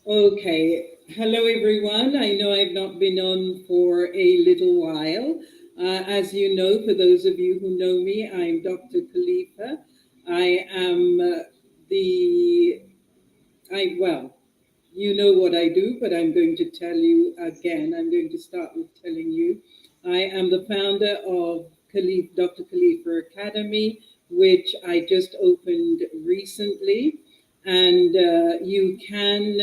Okay. Hello, everyone. I know I've not been on for a little while. As you know, for those of you who know me, I'm Dr. KalIfa. I am the, well, you know what I do, but I'm going to tell you again. I'm going to start with telling you. I am the founder of Dr. KalIfa Academy, which I just opened recently. And you can,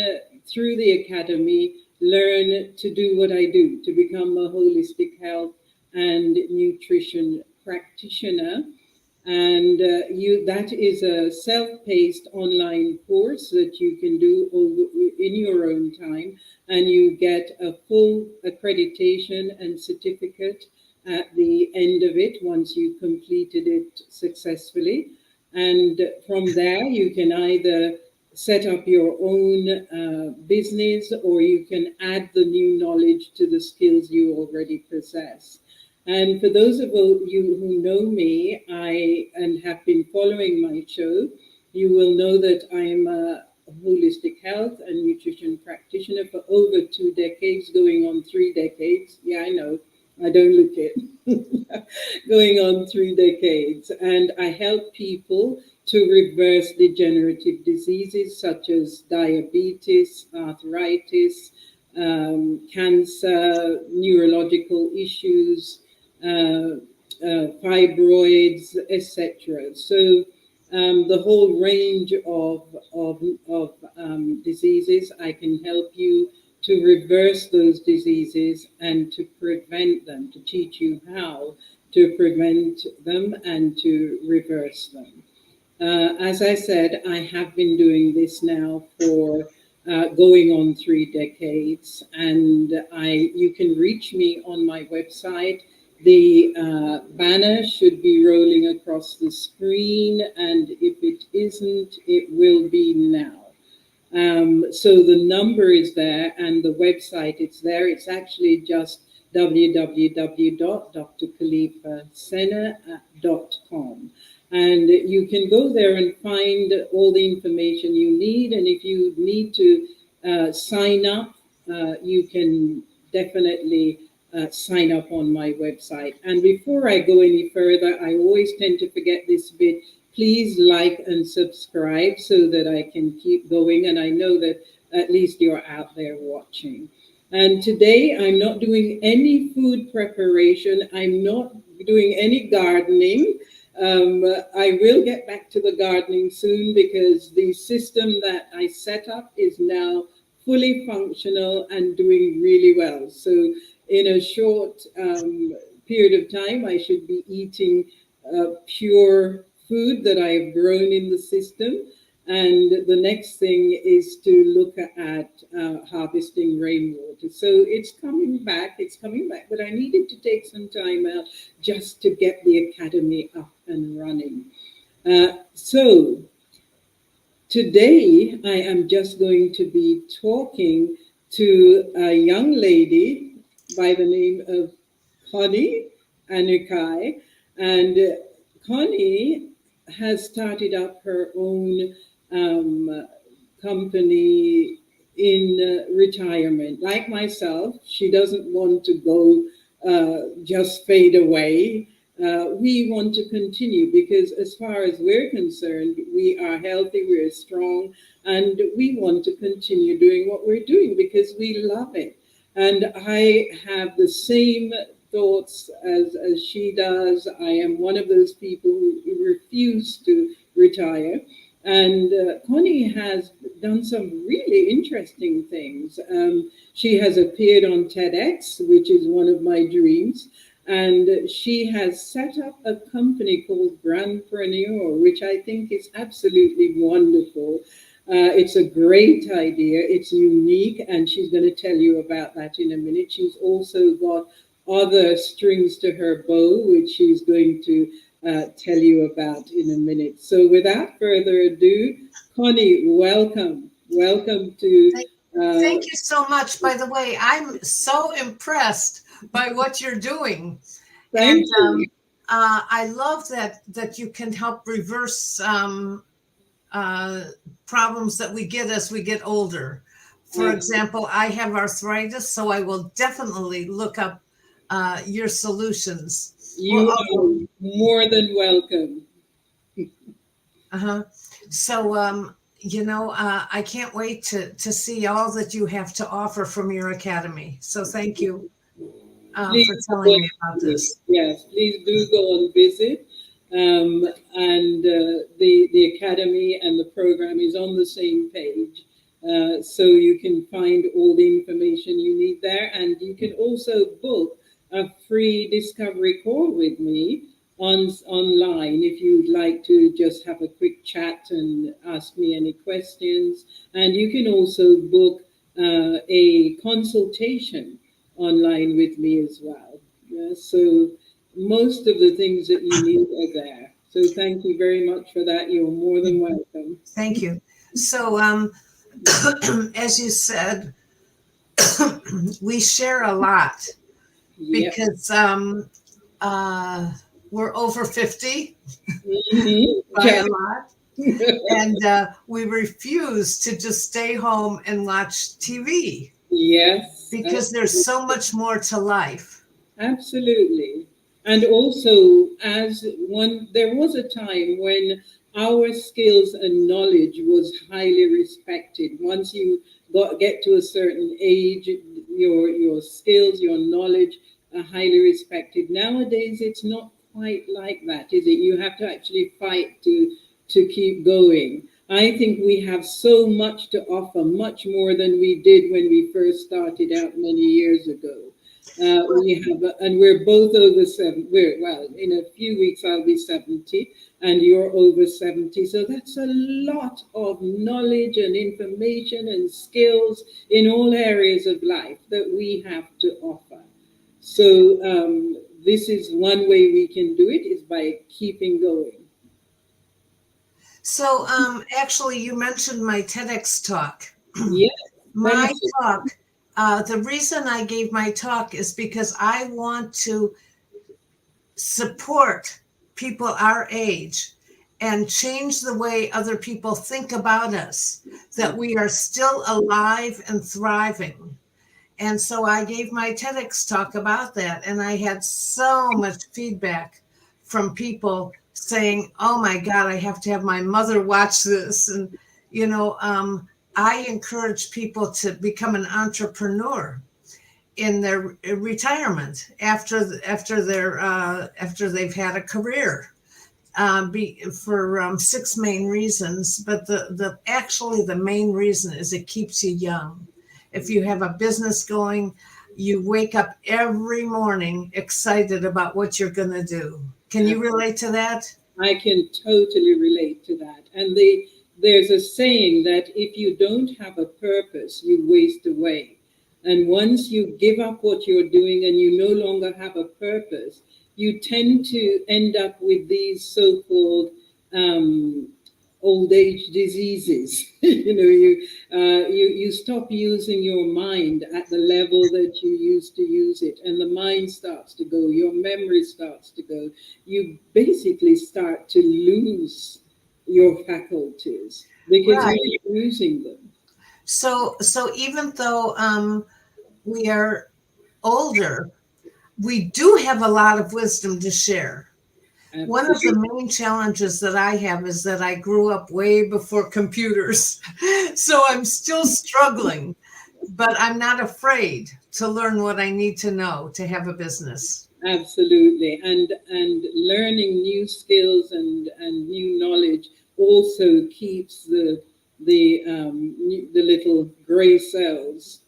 through the academy, learn to do what I do, to become a holistic health and nutrition practitioner. And that is a self-paced online course that you can do in your own time, and you get a full accreditation and certificate at the end of it once you've completed it successfully. And from there, you can either set up your own business, or you can add the new knowledge to the skills you already possess. And for those of you who know me, and have been following my show, you will know that I am a holistic health and nutrition practitioner for over 2 decades, going on 3 decades. Yeah, I know, I don't look it. Going on 3 decades. And I help people to reverse degenerative diseases such as diabetes, arthritis, cancer, neurological issues, fibroids, etc. So the whole range of diseases, I can help you to reverse those diseases and to prevent them, to teach you how to prevent them and to reverse them. As I said, I have been doing this now for going on 3 decades, and you can reach me on my website. The banner should be rolling across the screen, and if it isn't, it will be now. So the number is there, and the website it's there. It's actually just www.drkalifasena.com. And you can go there and find all the information you need. And if you need to sign up, you can definitely sign up on my website. And before I go any further, I always tend to forget this bit. Please like and subscribe so that I can keep going. And I know that at least you're out there watching. And today I'm not doing any food preparation. I'm not doing any gardening. I will get back to the gardening soon, because the system that I set up is now fully functional and doing really well. So in a short period of time, I should be eating pure food that I have grown in the system. And the next thing is to look at harvesting rainwater. So it's coming back, but I needed to take some time out just to get the academy up and running. So today I am just going to be talking to a young lady by the name of Connie Inukai. And Connie has started up her own company in retirement. Like myself, she doesn't want to go just fade away. We want to continue, because as far as we're concerned, we are healthy, we're strong, and we want to continue doing what we're doing because we love it. And I have the same thoughts as she does. I am one of those people who refuse to retire. And Connie has done some really interesting things. She has appeared on TEDx, which is one of my dreams. And she has set up a company called Grandmapreneur, which I think is absolutely wonderful. It's a great idea. It's unique, and she's going to tell you about that in a minute. She's also got other strings to her bow, which she's going to tell you about in a minute. So without further ado, Connie, welcome. Welcome to... Thank you so much. By the way, I'm so impressed by what you're doing. Thank you. I love that you can help reverse problems that we get as we get older. For example, I have arthritis, so I will definitely look up your solutions. You are more than welcome. So, I can't wait to see all that you have to offer from your academy. So thank you for telling me about this. Yes, please do go and visit. And the academy and the program is on the same page. So you can find all the information you need there. And you can also book a free discovery call with me online if you'd like to just have a quick chat and ask me any questions. And you can also book a consultation online with me as well. Yeah, so most of the things that you need are there. So thank you very much for that. You're more than welcome. Thank you. So, as you said, we share a lot because we're over 50 by a lot. And we refuse to just stay home and watch TV. Yes. Because there's so much more to life. Absolutely. And also, there was a time when our skills and knowledge was highly respected. Once you get to a certain age, your skills, your knowledge are highly respected. Nowadays, it's not quite like that, is it? You have to actually fight to keep going. I think we have so much to offer, much more than we did when we first started out many years ago. And we're both over 70. Well, in a few weeks I'll be 70, and you're over 70. So that's a lot of knowledge and information and skills in all areas of life that we have to offer. So this is one way we can do it, is by keeping going. So actually, you mentioned my TEDx talk. Yes. My talk. The reason I gave my talk is because I want to support people our age and change the way other people think about us, that we are still alive and thriving. And so I gave my TEDx talk about that. And I had so much feedback from people saying, oh my God, I have to have my mother watch this. And, I encourage people to become an entrepreneur in their retirement after they've had a career, for 6 main reasons. But the main reason is it keeps you young. If you have a business going, you wake up every morning excited about what you're going to do. Can you relate to that? I can totally relate to that. And there's a saying that if you don't have a purpose, you waste away. And once you give up what you're doing and you no longer have a purpose, you tend to end up with these so-called old age diseases. You stop using your mind at the level that you used to use it, and the mind starts to go, your memory starts to go. You basically start to lose your faculties because you're using them. So even though we are older, we do have a lot of wisdom to share. Absolutely. One of the main challenges that I have is that I grew up way before computers. So I'm still struggling, but I'm not afraid to learn what I need to know to have a business. Absolutely. And learning new skills and new knowledge also keeps the little gray cells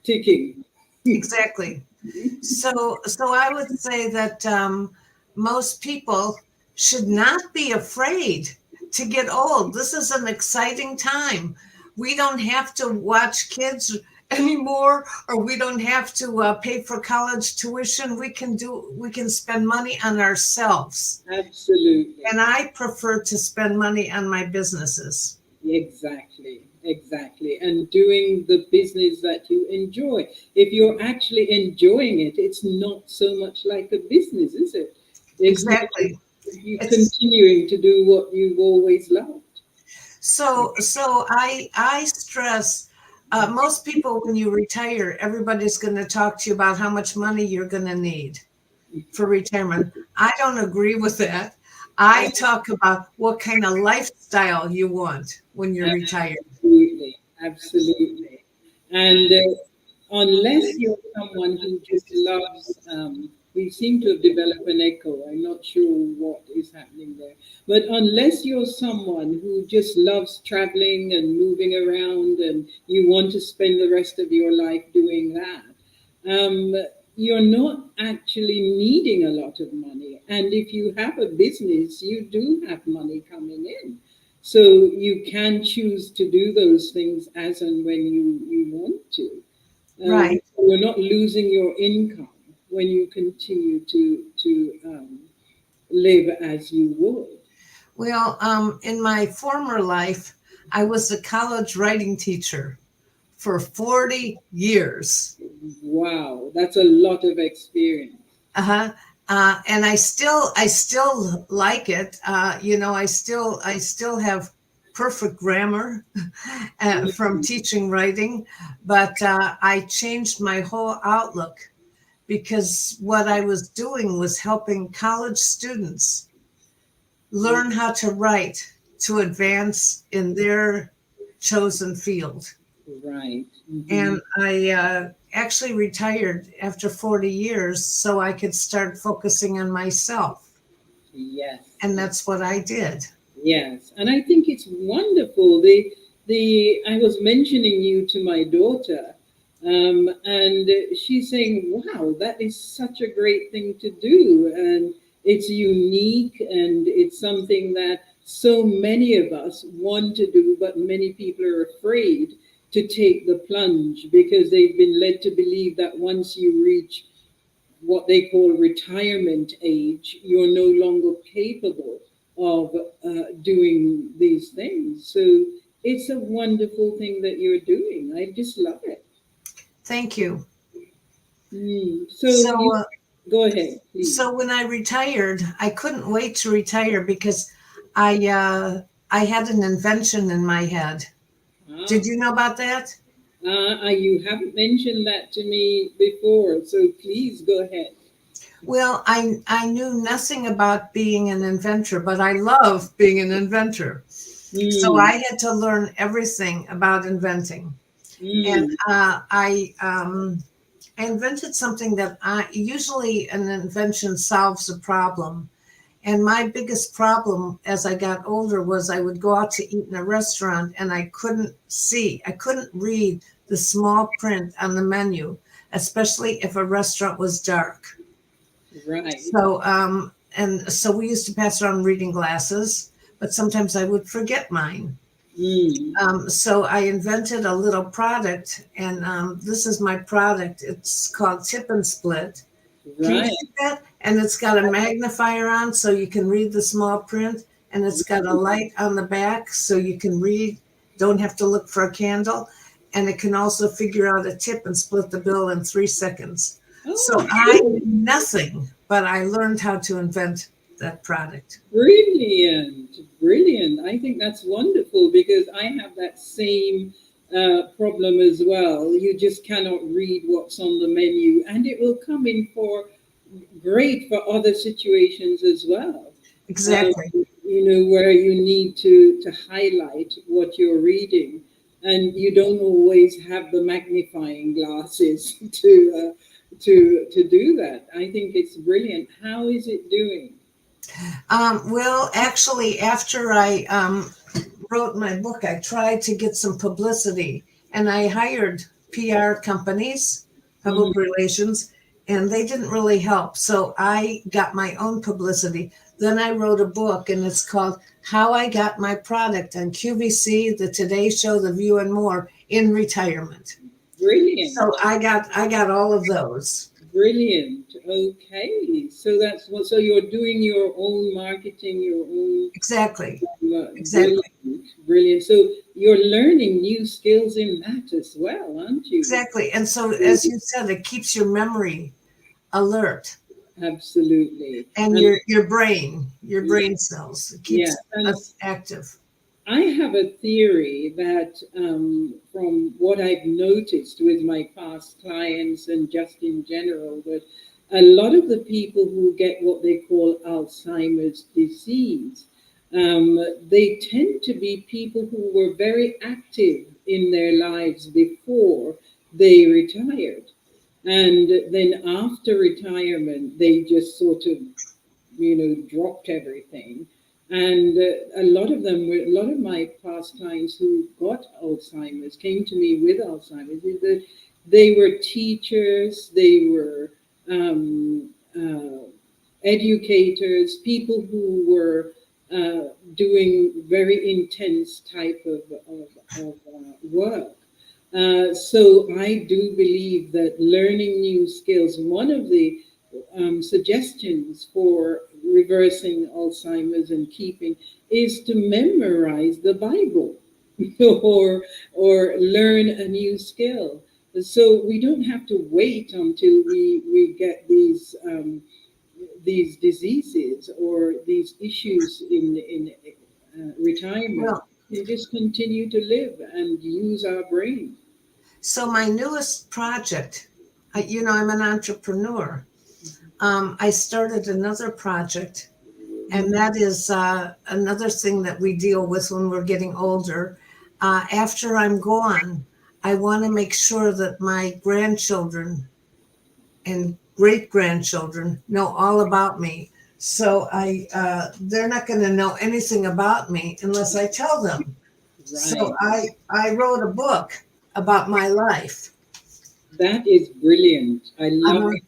ticking. Exactly. So I would say that most people should not be afraid to get old. This is an exciting time. We don't have to watch kids anymore, or we don't have to pay for college tuition. We can spend money on ourselves. Absolutely. And I prefer to spend money on my businesses. Exactly. And doing the business that you enjoy. If you're actually enjoying it, it's not so much like a business, is it? Exactly. You're continuing to do what you've always loved. So I stress Most people, when you retire, everybody's going to talk to you about how much money you're going to need for retirement. I don't agree with that. I talk about what kind of lifestyle you want when you're retired. Absolutely, absolutely. And unless you're someone who just loves, we seem to have developed an echo. I'm not sure what is happening there. But unless you're someone who just loves traveling and moving around and you want to spend the rest of your life doing that, um, you're not actually needing a lot of money. And if you have a business, you do have money coming in. So you can choose to do those things as and when you want to. Right. So you're not losing your income when you continue to live as you would. Well, in my former life, I was a college writing teacher for 40 years. Wow, that's a lot of experience. Uh-huh. And I still like it. I still have perfect grammar from teaching writing, but I changed my whole outlook because what I was doing was helping college students learn how to write to advance in their chosen field. Right. And I actually retired after 40 years so I could start focusing on myself. Yes. And that's what I did. Yes, and I think it's wonderful. The I was mentioning you to my daughter, and she's saying, "Wow, that is such a great thing to do, and it's unique, and it's something that so many of us want to do, but many people are afraid to take the plunge because they've been led to believe that once you reach what they call retirement age, you're no longer capable of doing these things. So it's a wonderful thing that you're doing. I just love it. Thank you. So So, you go ahead, please. so when I retired, I couldn't wait to retire because I had an invention in my head. Ah, Did you know about that? you haven't mentioned that to me before, so please go ahead. Well, I knew nothing about being an inventor, but I love being an inventor. So Mm, I had to learn everything about inventing. And mm, I invented something that I usually an invention solves a problem. And my biggest problem as I got older was I would go out to eat in a restaurant and I couldn't read the small print on the menu, especially if a restaurant was dark. right. So we used to pass around reading glasses, but sometimes I would forget mine. Mm, So I invented a little product, and this is my product. It's called Tip and Split. Can you right. see that? And it's got a magnifier on so you can read the small print, and it's got a light on the back so you can read, don't have to look for a candle. And it can also figure out a tip and split the bill in 3 seconds. So Oh, I knew nothing, but I learned how to invent that product. brilliant, brilliant. I think that's wonderful because I have that same problem as well. You just cannot read what's on the menu, and it will come in for great for other situations as well. Um, Exactly. where you need to highlight what you're reading, and you don't always have the magnifying glasses to do that. I think it's brilliant. How is it doing? Well, actually, after I wrote my book, I tried to get some publicity and I hired PR companies, public Mhm. relations, and they didn't really help. So I got my own publicity. Then I wrote a book and it's called How I Got My Product on QVC, The Today Show, The View, and More in Retirement. So Brilliant. I got all of those. Brilliant. Okay. So that's what, so you're doing your own marketing, your own, Exactly. brilliant, Exactly. brilliant. So you're learning new skills in that as well, aren't you? Exactly. And so, as you said, it keeps your memory alert Absolutely. and And your brain yeah, cells. It yeah. keeps And us active. I have a theory that from what I've noticed with my past clients and just in general, that a lot of the people who get what they call Alzheimer's disease, they tend to be people who were very active in their lives before they retired. And then after retirement, they just sort of, dropped everything. And a lot of them, a lot of my past clients who got Alzheimer's came to me with Alzheimer's. They were teachers, they were educators, people who were doing very intense type of work. So I do believe that learning new skills, one of the suggestions for reversing Alzheimer's and keeping is to memorize the Bible or learn a new skill. So we don't have to wait until we get these diseases or these issues in retirement. Well, We just continue to live and use our brain. so my newest project, I'm an entrepreneur. I started another project, and that is another thing that we deal with when we're getting older. After I'm gone, I want to make sure that my grandchildren and great grandchildren know all about me. So they're not going to know anything about me unless I tell them. So Right. I wrote a book about my life. That is brilliant. I I'm love a it.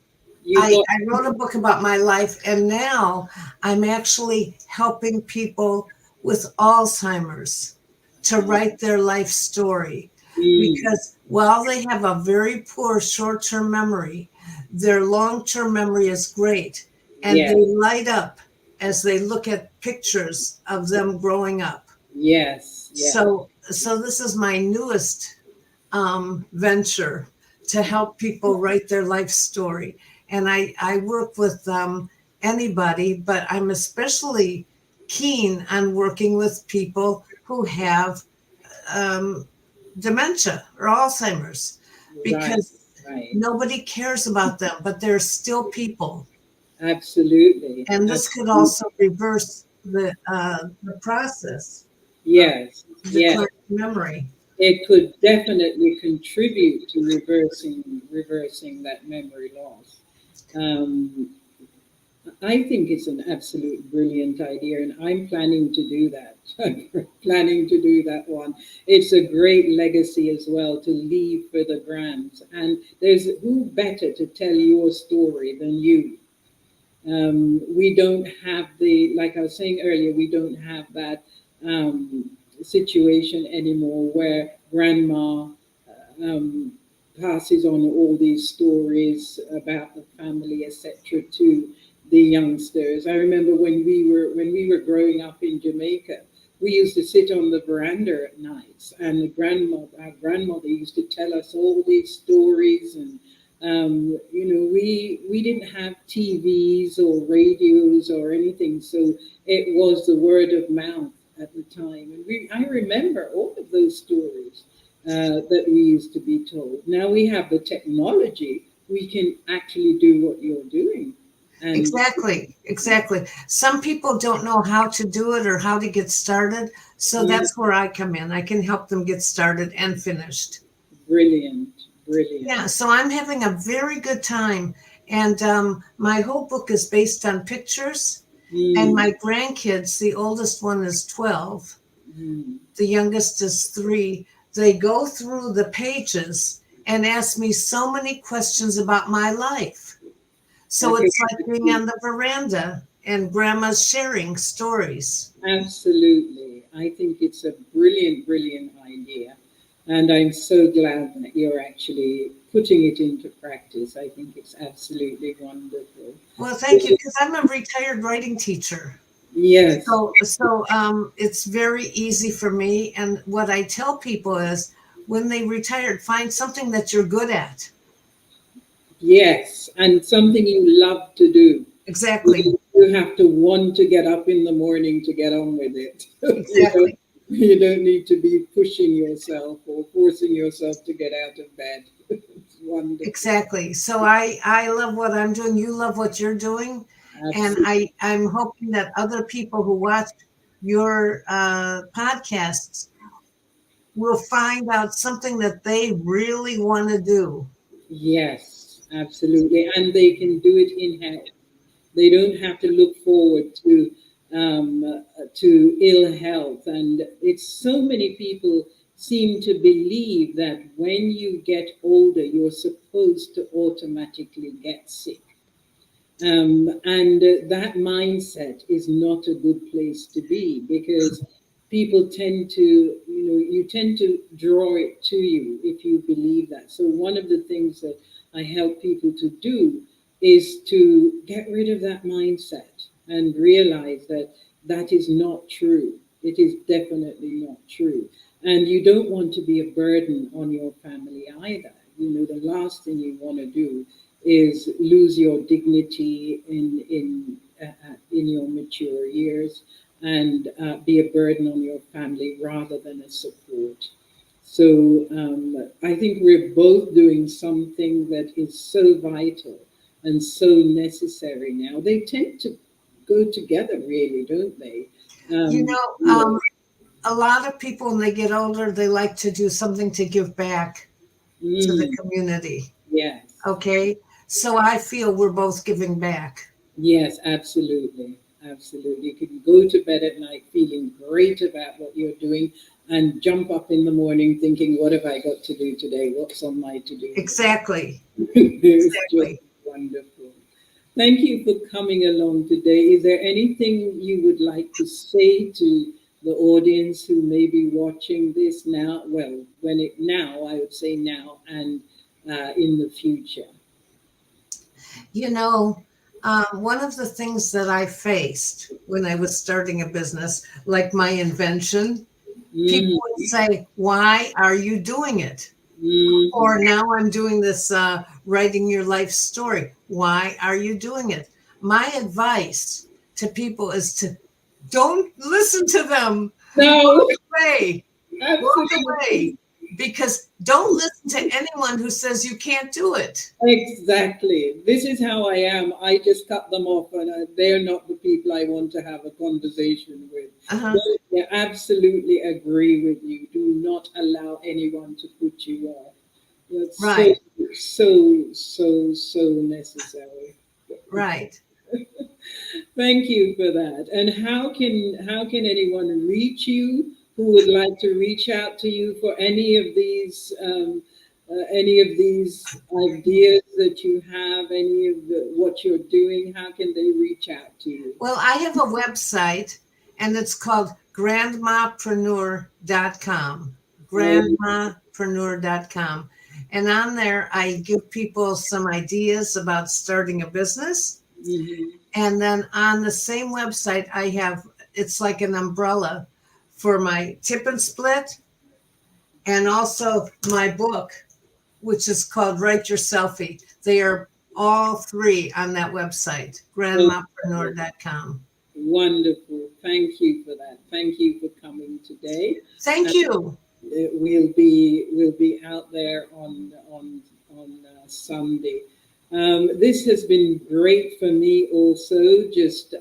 You got I wrote a book about my life, and now I'm actually helping people with Alzheimer's to write their life story. mm, Because while they have a very poor short term memory, their long term memory is great. And yes, they light up as they look at pictures of them growing up. yes, yes. So this is my newest venture to help people write their life story. And I work with anybody, but I'm especially keen on working with people who have um, dementia or Alzheimer's Right, because right. nobody cares about them, but they're still people. Absolutely. And this could Absolutely. also reverse the process of Yes, yes. declining memory. It could definitely contribute to reversing that memory loss. Um, I think it's an absolute brilliant idea, and I'm planning to do that. I'm planning to do that one. It's a great legacy as well to leave for the grands. And there's who better to tell your story than you? We don't have like I was saying earlier, we don't have that situation anymore where grandma um, passes on all these stories about the family, etc., to the youngsters. I remember when we were growing up in Jamaica, we used to sit on the veranda at nights, and our grandmother used to tell us all these stories, and we didn't have TVs or radios or anything, so it was the word of mouth at the time, and I remember all of those stories that we used to be told. Now we have the technology; we can actually do what you're doing, and Exactly, exactly. Some people don't know how to do it or how to get started. So yeah, that's where I come in. I can help them get started and finished. brilliant, brilliant. Yeah, so I'm having a very good time. And my whole book is based on pictures. And Mm, my grandkids, the oldest one is 12, mm. the youngest is 3. They go through the pages and ask me so many questions about my life. I So think it's like being on the veranda and grandma's sharing stories. absolutely. I think it's a brilliant, brilliant idea. And I'm so glad that you're actually putting it into practice. I think it's absolutely wonderful. Well, thank you, because I'm a retired writing teacher. Yes, So it's very easy for me. And what I tell people is when they retired, find something that you're good at. yes. And something you love to do. Exactly. You have to want to get up in the morning to get on with it. Exactly. You don't need to be pushing yourself or forcing yourself to get out of bed. It's wonderful. Exactly. So I love what I'm doing. You love what you're doing. And Absolutely. I'm hoping that other people who watch your podcasts will find out something that they really want to do. Yes, absolutely. And they can do it in health. They don't have to look forward to ill health. And it's so many people seem to believe that when you get older, you're supposed to automatically get sick. And that mindset is not a good place to be, because people tend to, you tend to draw it to you if you believe that. So, one of the things that I help people to do is to get rid of that mindset and realize that that is not true. It is definitely not true. And you don't want to be a burden on your family either. The last thing you want to do is lose your dignity in your mature years, and be a burden on your family rather than a support. So I think we're both doing something that is so vital and so necessary now. They tend to go together, really, don't they? You Um, know, you know, a lot of people, when they get older, they like to do something to give back to the mm, community. yes. Okay. So I feel we're both giving back. Yes, absolutely. Absolutely. You can go to bed at night feeling great about what you're doing and jump up in the morning thinking, what have I got to do today? What's on my to do list? Exactly. It's just Exactly. wonderful. Thank you for coming along today. Is there anything you would like to say to the audience who may be watching this now? Well, I would say now and in the future. You know, one of the things that I faced when I was starting a business, like my invention, people would Mm, say, "Why are you doing it?" Or mm, now I'm doing this writing your life story. Why are you doing it? My advice to people is to don't listen to them. no, Walk away. Walk absolutely. away. Because don't listen to anyone who says you can't do it. Exactly. This is how I am. I just cut them off, and they're not the people I want to have a conversation with. Uh-huh. But yeah, absolutely agree with you. Do not allow anyone to put you off. That's so, Right. so necessary. Right. Thank you for that. And how can anyone reach you who would like to reach out to you for any of these ideas that you have, any of what you're doing? How can they reach out to you? Well, I have a website and it's called grandmapreneur.com. Oh, Grandmapreneur.com. And on there, I give people some ideas about starting a business. mhm. And then on the same website, I have it's like an umbrella for my tip and split and also my book, which is called Write Your Selfie. They are all three on that website, Oh, grandmapreneur.com. wonderful. Thank you for that. Thank you for coming today. Thank you. We'll be out there on Sunday. This has been great for me also, just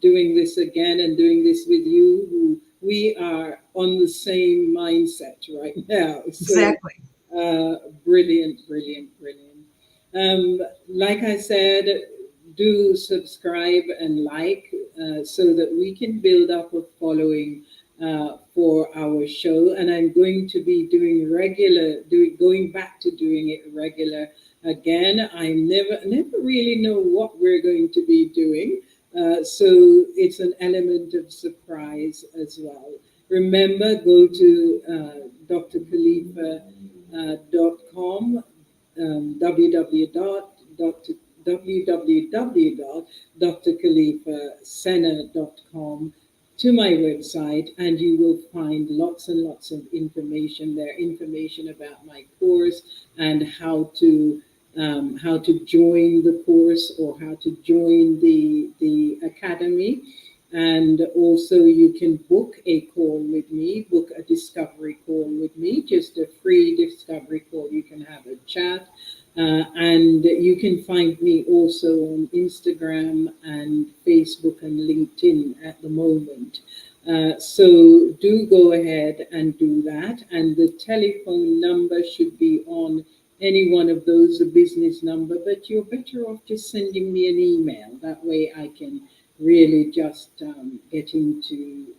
doing this again and doing this with you. Who we are on the same mindset right now. So Exactly. brilliant, brilliant, brilliant. Like I said, do subscribe and like, so that we can build up a following for our show. And I'm going to be going back to doing it regular again. I never really know what we're going to be doing. So it's an element of surprise as well. Remember, go to drkhalifa.com, www.drkhalifacenter.com, to my website, and you will find lots and lots of information there, information about my course and how to join the course or how to join the academy. And also, you can book a call with me, book a discovery call with me, just a free discovery call. You can have a chat. And you can find me also on Instagram and Facebook and LinkedIn at the moment. So do go ahead and do that. And the telephone number should be on any one of those, a business number, but you're better off just sending me an email. That way I can really just get into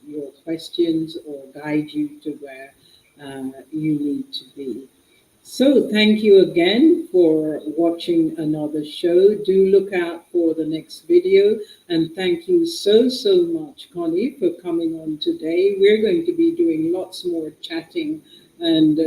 your questions or guide you to where you need to be. So thank you again for watching another show. Do look out for the next video. And thank you so much, Connie, for coming on today. We're going to be doing lots more chatting and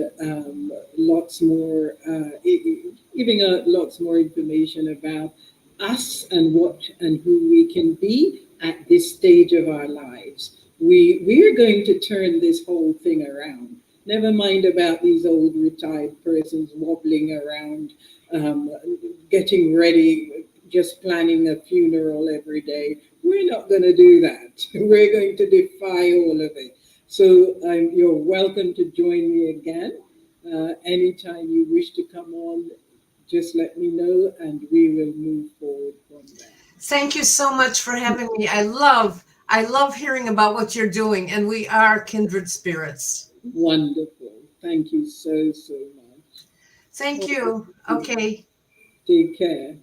lots more, giving out lots more information about us and what and who we can be at this stage of our lives. We're going to turn this whole thing around. Never mind about these old retired persons wobbling around, getting ready, just planning a funeral every day. We're not going to do that. We're going to defy all of it. So you're welcome to join me again. Anytime you wish to come on, just let me know and we will move forward from there. Thank you so much for having me. I love hearing about what you're doing, and we are kindred spirits. Wonderful. Thank you so much. Thank you. Okay. Take care.